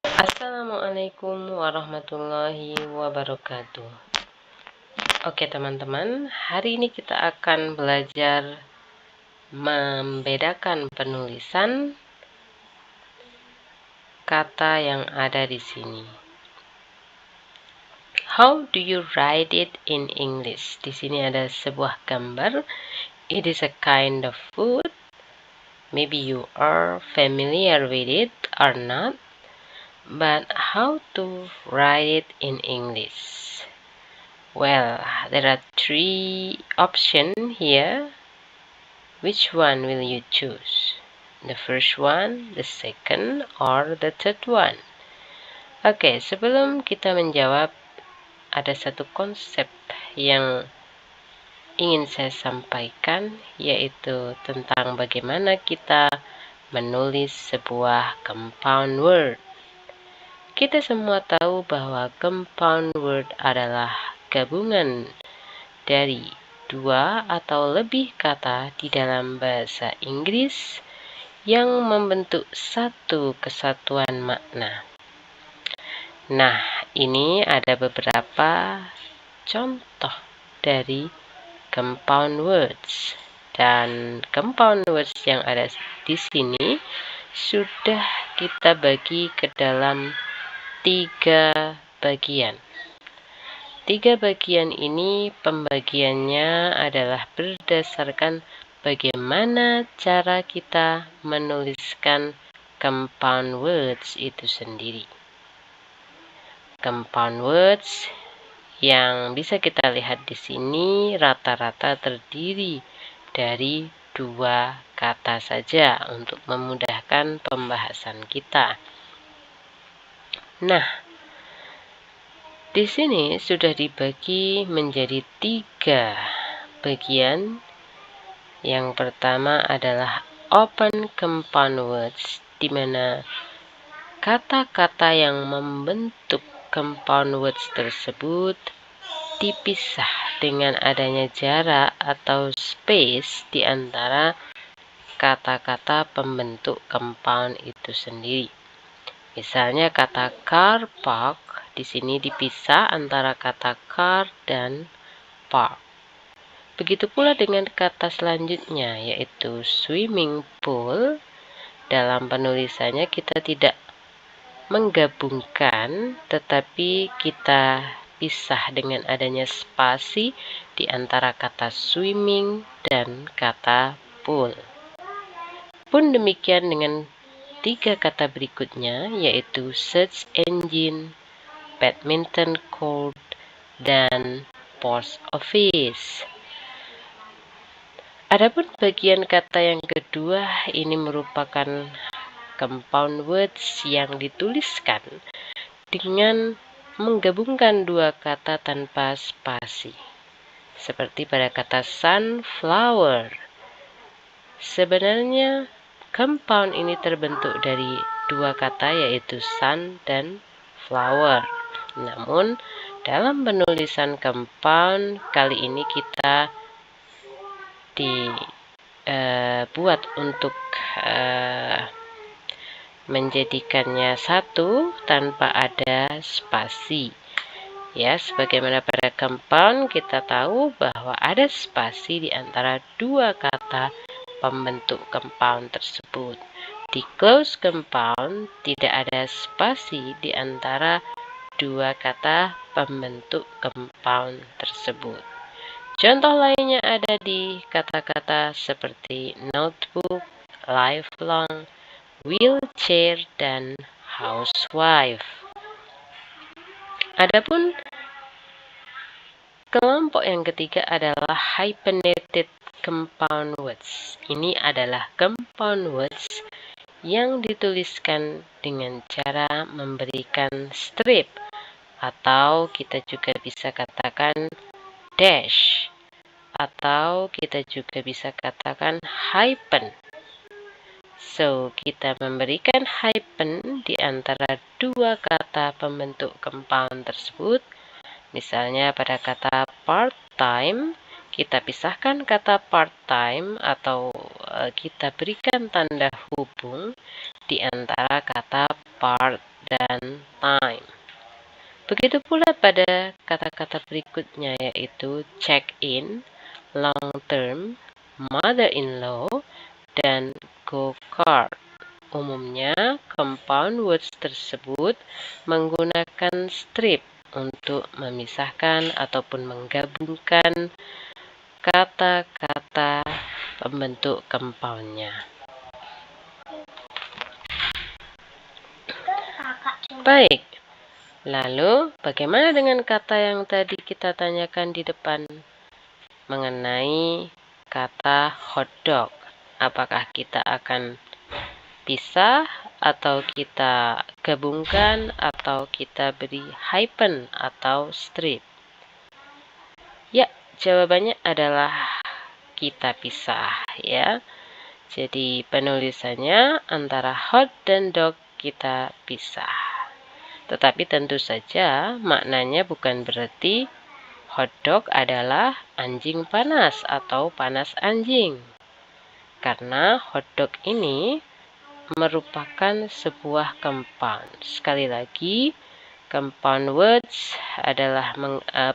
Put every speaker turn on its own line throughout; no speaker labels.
Assalamualaikum warahmatullahi wabarakatuh. Oke teman-teman, hari ini kita akan belajar membedakan penulisan kata yang ada di sini. How do you write it in English? Di sini ada sebuah gambar. It is a kind of food. Maybe you are familiar with it or not. But how to write it in English? Well, there are 3 options here. Which one will you choose? The first one, the second, or the third one? Oke, sebelum kita menjawab, ada satu konsep yang ingin saya sampaikan, yaitu tentang bagaimana kita menulis sebuah compound word. Kita semua tahu bahwa compound word adalah gabungan dari 2 atau lebih kata di dalam bahasa Inggris yang membentuk satu kesatuan makna. Nah, ini ada beberapa contoh dari compound words. Dan compound words yang ada di sini sudah kita bagi ke dalam 3 bagian. 3 bagian ini pembagiannya adalah berdasarkan bagaimana cara kita menuliskan compound words itu sendiri. Compound words yang bisa kita lihat di sini rata-rata terdiri dari 2 kata saja untuk memudahkan pembahasan kita. Nah, di sini sudah dibagi menjadi 3 bagian. Yang pertama adalah open compound words, di mana kata-kata yang membentuk compound words tersebut dipisah dengan adanya jarak atau space di antara kata-kata pembentuk compound itu sendiri. Misalnya kata car park di sini dipisah antara kata car dan park. Begitu pula dengan kata selanjutnya, yaitu swimming pool. Dalam penulisannya kita tidak menggabungkan, tetapi kita pisah dengan adanya spasi di antara kata swimming dan kata pool. Pun demikian dengan 3 kata berikutnya, yaitu search engine, badminton court, dan post office. Adapun bagian kata yang kedua, ini merupakan compound words yang dituliskan dengan menggabungkan 2 kata tanpa spasi. Seperti pada kata sunflower. Sebenarnya compound ini terbentuk dari 2 kata, yaitu sun dan flower. Namun dalam penulisan compound kali ini kita dibuat untuk menjadikannya satu tanpa ada spasi. Ya, sebagaimana pada compound kita tahu bahwa ada spasi di antara 2 kata pembentuk compound tersebut. Di close compound tidak ada spasi di antara 2 kata pembentuk compound tersebut. Contoh lainnya ada di kata-kata seperti notebook, lifelong, wheelchair, dan housewife. Adapun kelompok yang ketiga adalah hyphenated compound words. Ini adalah compound words yang dituliskan dengan cara memberikan strip, atau kita juga bisa katakan dash, atau kita juga bisa katakan hyphen. So, kita memberikan hyphen di antara 2 kata pembentuk compound tersebut. Misalnya pada kata part-time, kita pisahkan kata part-time atau kita berikan tanda hubung di antara kata part dan time. Begitu pula pada kata-kata berikutnya, yaitu check-in, long-term, mother-in-law, dan go-kart. Umumnya, compound words tersebut menggunakan strip untuk memisahkan ataupun menggabungkan kata-kata pembentuk compoundnya. Baik, lalu bagaimana dengan kata yang tadi kita tanyakan di depan mengenai kata hotdog? Apakah kita akan pisah atau kita gabungkan atau kita beri hyphen atau strip? Ya, jawabannya adalah kita pisah ya. Jadi penulisannya antara hot dan dog kita pisah. Tetapi tentu saja maknanya bukan berarti hotdog adalah anjing panas atau panas anjing. Karena hotdog ini merupakan sebuah compound. Sekali lagi, compound words adalah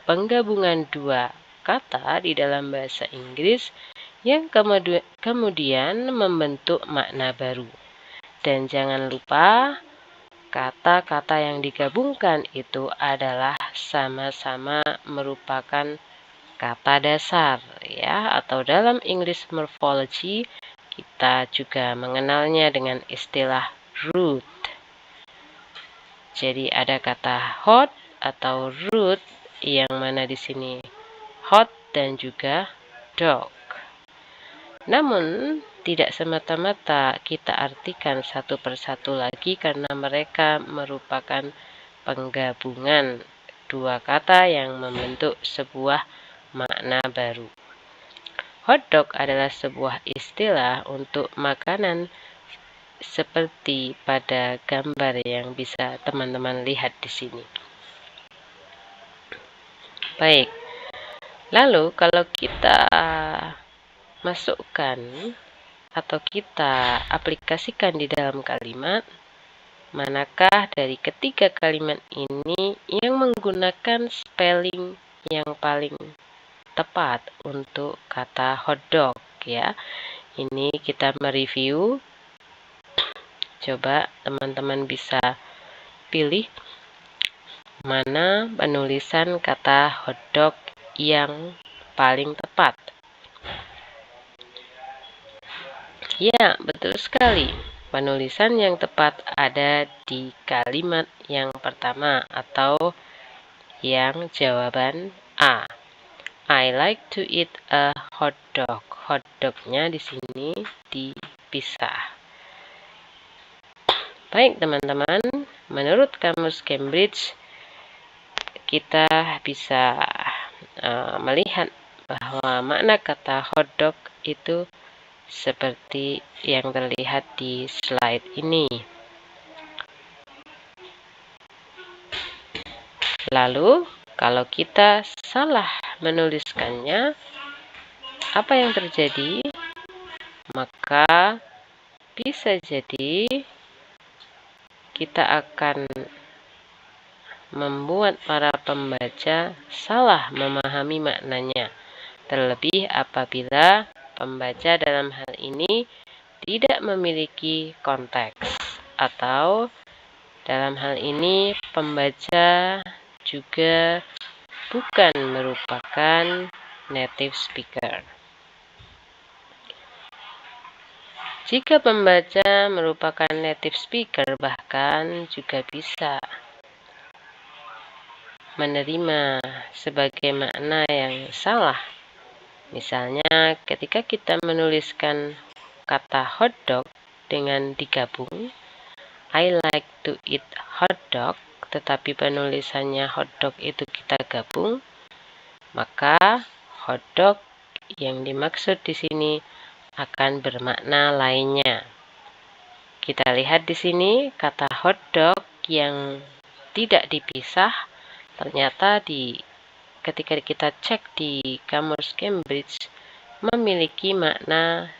penggabungan dua kata di dalam bahasa Inggris yang kemudian membentuk makna baru. Dan jangan lupa, kata-kata yang digabungkan itu adalah sama-sama merupakan kata dasar ya, atau dalam English morphology kita juga mengenalnya dengan istilah root. Jadi ada kata hot atau root yang mana di sini hot dan juga dog. Namun tidak semata-mata kita artikan satu persatu lagi karena mereka merupakan penggabungan dua kata yang membentuk sebuah makna baru. Hotdog adalah sebuah istilah untuk makanan seperti pada gambar yang bisa teman-teman lihat di sini. Baik, lalu kalau kita masukkan atau kita aplikasikan di dalam kalimat, manakah dari ketiga kalimat ini yang menggunakan spelling yang paling tepat untuk kata hotdog ya? Ini kita mereview. Coba teman-teman bisa pilih mana penulisan kata hotdog yang paling tepat. Ya, betul sekali. Penulisan yang tepat ada di kalimat yang pertama atau yang jawaban A. I like to eat a hot dog. Hot dog-nya di sini dipisah. Baik teman-teman, menurut Kamus Cambridge kita bisa melihat bahwa makna kata hot dog itu seperti yang terlihat di slide ini. Lalu, kalau kita salah menuliskannya, apa yang terjadi? Maka bisa jadi kita akan membuat para pembaca salah memahami maknanya. Terlebih apabila pembaca dalam hal ini tidak memiliki konteks, atau dalam hal ini pembaca juga bukan merupakan native speaker. Jika pembaca merupakan native speaker, bahkan juga bisa menerima sebagai makna yang salah. Misalnya ketika kita menuliskan kata hotdog dengan digabung, I like to eat hotdog, tetapi penulisannya hotdog itu kita gabung, maka hotdog yang dimaksud di sini akan bermakna lainnya. Kita lihat di sini kata hotdog yang tidak dipisah, ternyata ketika kita cek di Kamus Cambridge memiliki makna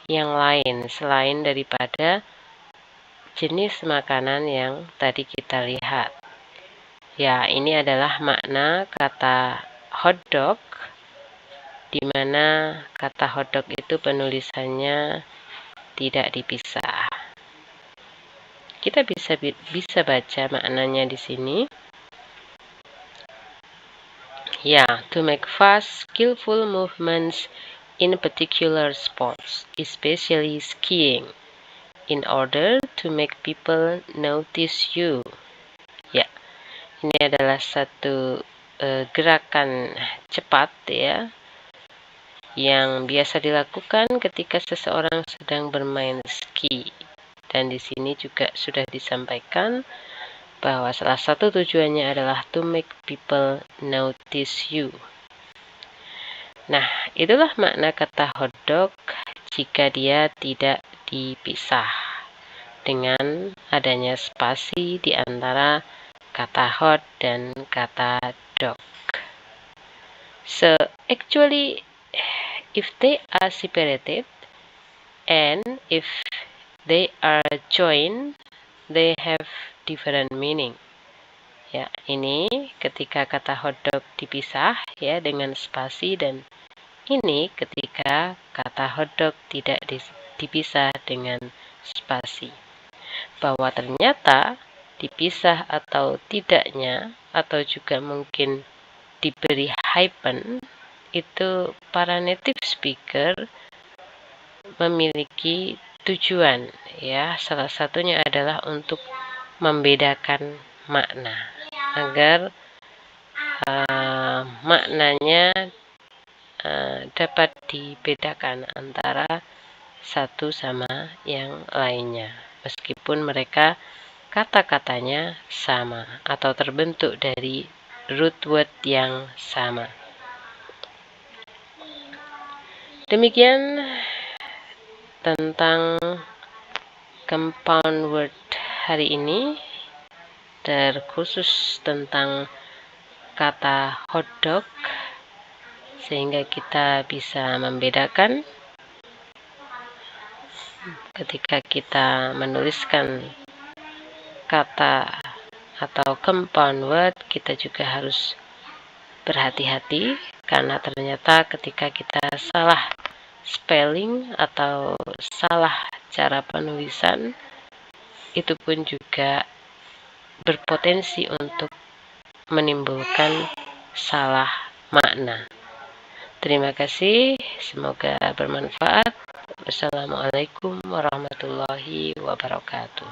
yang lain selain daripada jenis makanan yang tadi kita lihat. Ya, ini adalah makna kata hotdog, di mana kata hotdog itu penulisannya tidak dipisah. Kita bisa baca maknanya di sini. Ya, to make fast, skillful movements in particular sports, especially skiing, in order to make people notice you. Ya, ini adalah satu gerakan cepat ya, yang biasa dilakukan ketika seseorang sedang bermain ski. Dan di sini juga sudah disampaikan bahwa salah satu tujuannya adalah to make people notice you. Nah, itulah makna kata hotdog jika dia tidak dipisah dengan adanya spasi di antara kata hot dan kata dog. So, actually, if they are separated and if they are joined, they have different meaning. Ya, ini ketika kata hotdog dipisah ya dengan spasi, dan ini ketika kata hotdog tidak dipisah dengan spasi. Bahwa ternyata dipisah atau tidaknya, atau juga mungkin diberi hyphen, itu para native speaker memiliki tujuan ya, salah satunya adalah untuk membedakan makna agar maknanya dapat dibedakan antara satu sama yang lainnya, meskipun mereka kata-katanya sama atau terbentuk dari root word yang sama. Demikian tentang compound word hari ini, terkhusus tentang kata hotdog, sehingga kita bisa membedakan ketika kita menuliskan kata atau compound word. Kita juga harus berhati-hati, karena ternyata ketika kita salah spelling atau salah cara penulisan, itu pun juga berpotensi untuk menimbulkan salah makna. Terima kasih, semoga bermanfaat. Wassalamualaikum warahmatullahi wabarakatuh.